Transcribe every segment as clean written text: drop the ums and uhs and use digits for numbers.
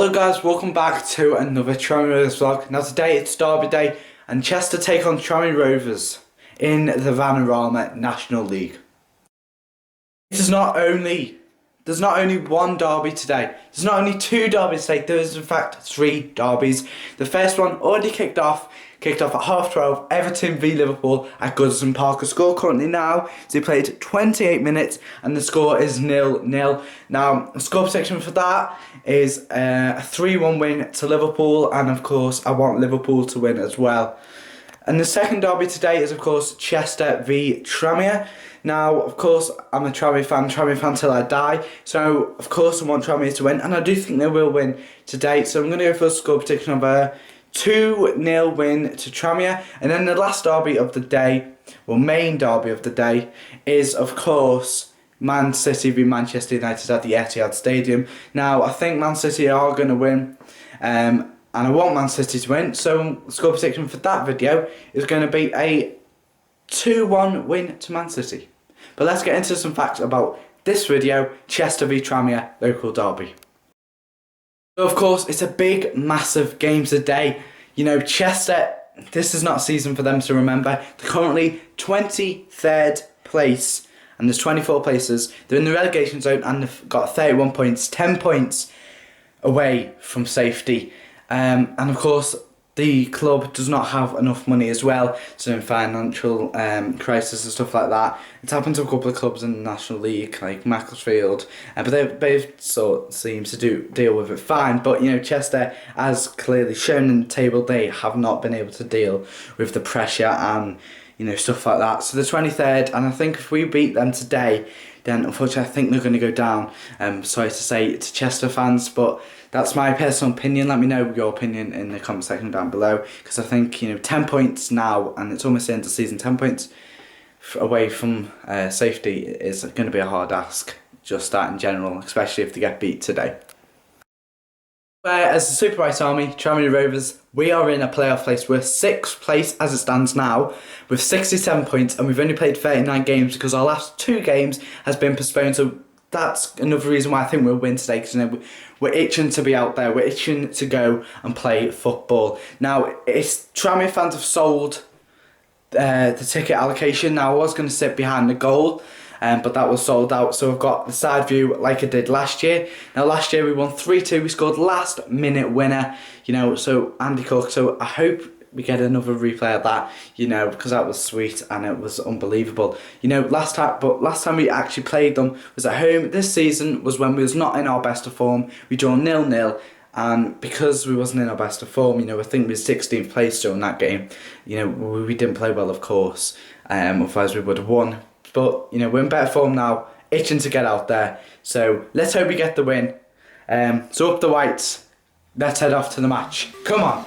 Hello guys, welcome back to another Tranmere Rovers vlog. Now today it's Derby Day and Chester take on Tranmere Rovers in the Vanarama National League. There's not only one derby today, there's not only two derbies today, there's in fact three derbies. The first one already kicked off at 12:30, Everton v Liverpool at Goodison Park. The score currently now, they played 28 minutes and the score is 0-0. Now, the score prediction for that is a 3-1 win to Liverpool, and of course I want Liverpool to win as well. And the second derby today is of course Chester v Tranmere. Now, of course, I'm a Tranmere fan till I die. So, of course, I want Tranmere to win, and I do think they will win today. So I'm going to go for a score prediction of a 2-0 win to Tranmere. And then the last derby of the day, well, main derby of the day, is of course Man City v Manchester United at the Etihad Stadium. Now, I think Man City are going to win, and I want Man City to win. So the score prediction for that video is going to be a 2-1 win to Man City. But let's get into some facts about this video, Chester v Tranmere local derby. So of course, it's a big, massive game today. You know, Chester, this is not a season for them to remember. They're currently 23rd place, and there's 24 places. They're in the relegation zone and they've got 31 points, 10 points away from safety. And of course, the club does not have enough money as well, so in financial crisis and stuff like that. It's happened to a couple of clubs in the National League, like Macclesfield, but they've sort of seems to deal with it fine. But you know, Chester, as clearly shown in the table, they have not been able to deal with the pressure and stuff like that. So they're 23rd, and I think if we beat them today, then unfortunately I think they're going to go down. Sorry to say to Chester fans, but that's my personal opinion. Let me know your opinion in the comment section down below, because I think 10 points now, and it's almost the end of the season. 10 points away from safety is going to be a hard ask, just that in general, especially if they get beat today. As the Super White Army, Tranmere Rovers, we are in a playoff place. We're 6th place as it stands now with 67 points, and we've only played 39 games because our last 2 games has been postponed. So that's another reason why I think we'll win today, because we're itching to be out there. We're itching to go and play football. Now, Tranmere fans have sold the ticket allocation. Now, I was going to sit behind the goal, but that was sold out, so I've got the side view like I did last year. Now last year we won 3-2, we scored last minute winner, so Andy Cook, so I hope we get another replay of that, because that was sweet and it was unbelievable. Last time we actually played them was at home. This season was when we was not in our best of form. We drew 0-0. And because we wasn't in our best of form, I think we were 16th place during that game. We didn't play well, of course, otherwise we would have won. But, we're in better form now, itching to get out there. So, let's hope we get the win. So, up the Whites. Let's head off to the match. Come on.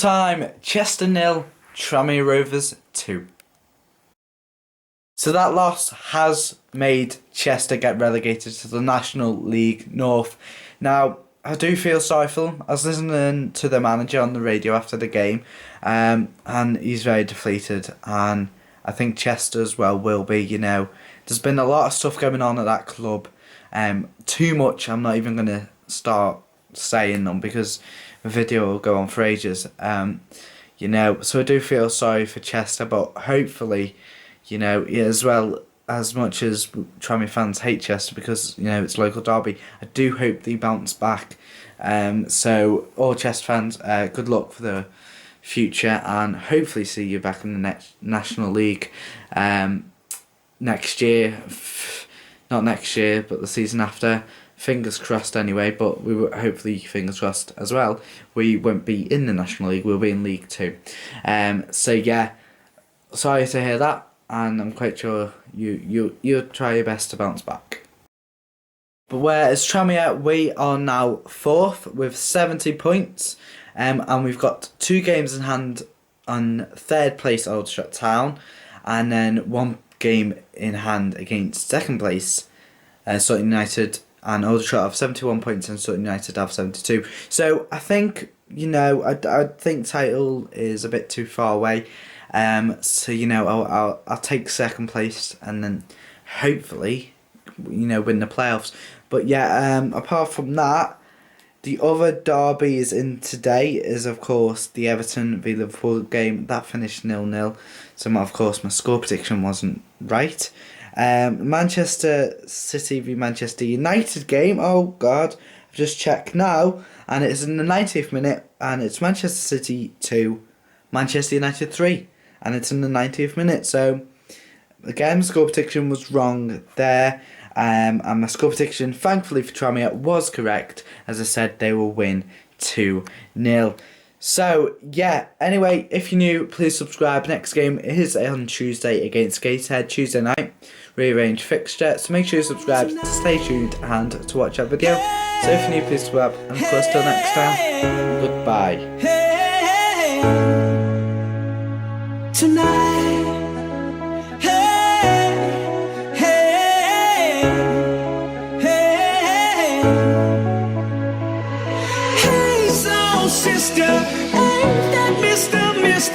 time, Chester 0, Tranmere Rovers 2. So that loss has made Chester get relegated to the National League North. Now, I do feel sorry for them. I was listening to the manager on the radio after the game, and he's very deflated, and I think Chester as well will be, you know. There's been a lot of stuff going on at that club. Too much, I'm not even going to start saying them because the video will go on for ages. You know, so I do feel sorry for Chester, but hopefully, you know, as well, as much as Tranmere fans hate Chester because, you know, it's local derby, I do hope they bounce back. So all Chester fans, good luck for the future, and hopefully see you back in the next National League next year. Not next year, but the season after. Fingers crossed anyway, but we will hopefully, fingers crossed as well, we won't be in the National League, we'll be in League 2. So yeah, sorry to hear that, and I'm quite sure you'll try your best to bounce back. But whereas Tranmere, we are now 4th with 70 points, and we've got 2 games in hand on 3rd place Aldershot Town, and then 1 game in hand against 2nd place Sutton United, and Aldershot have 71 points and Sutton United have 72. So I think, you know, I think title is a bit too far away. So, you know, I'll take 2nd place and then hopefully, you know, win the playoffs. But yeah, apart from that, the other derbies in today is, of course, the Everton v Liverpool game. That finished 0-0. So, of course, my score prediction wasn't right. Manchester City v Manchester United game. Oh, God. I've just checked now. And it's in the 90th minute. And it's Manchester City 2, Manchester United 3. And it's in the 90th minute. So, again, my score prediction was wrong there. And my score prediction, thankfully for Tranmere, was correct. As I said, they will win 2-0. So, yeah, anyway, if you're new, please subscribe. Next game is on Tuesday against Gateshead, Tuesday night. Rearranged fixture. So make sure you subscribe to stay tuned and to watch our video. So if you're new, please subscribe. And of course, till next time, goodbye. Tonight, hey, soul sister, ain't that Mister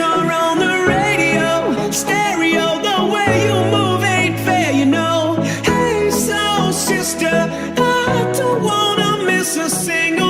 on the radio, stereo, the way you move ain't fair, you know. Hey, soul sister, I don't wanna miss a single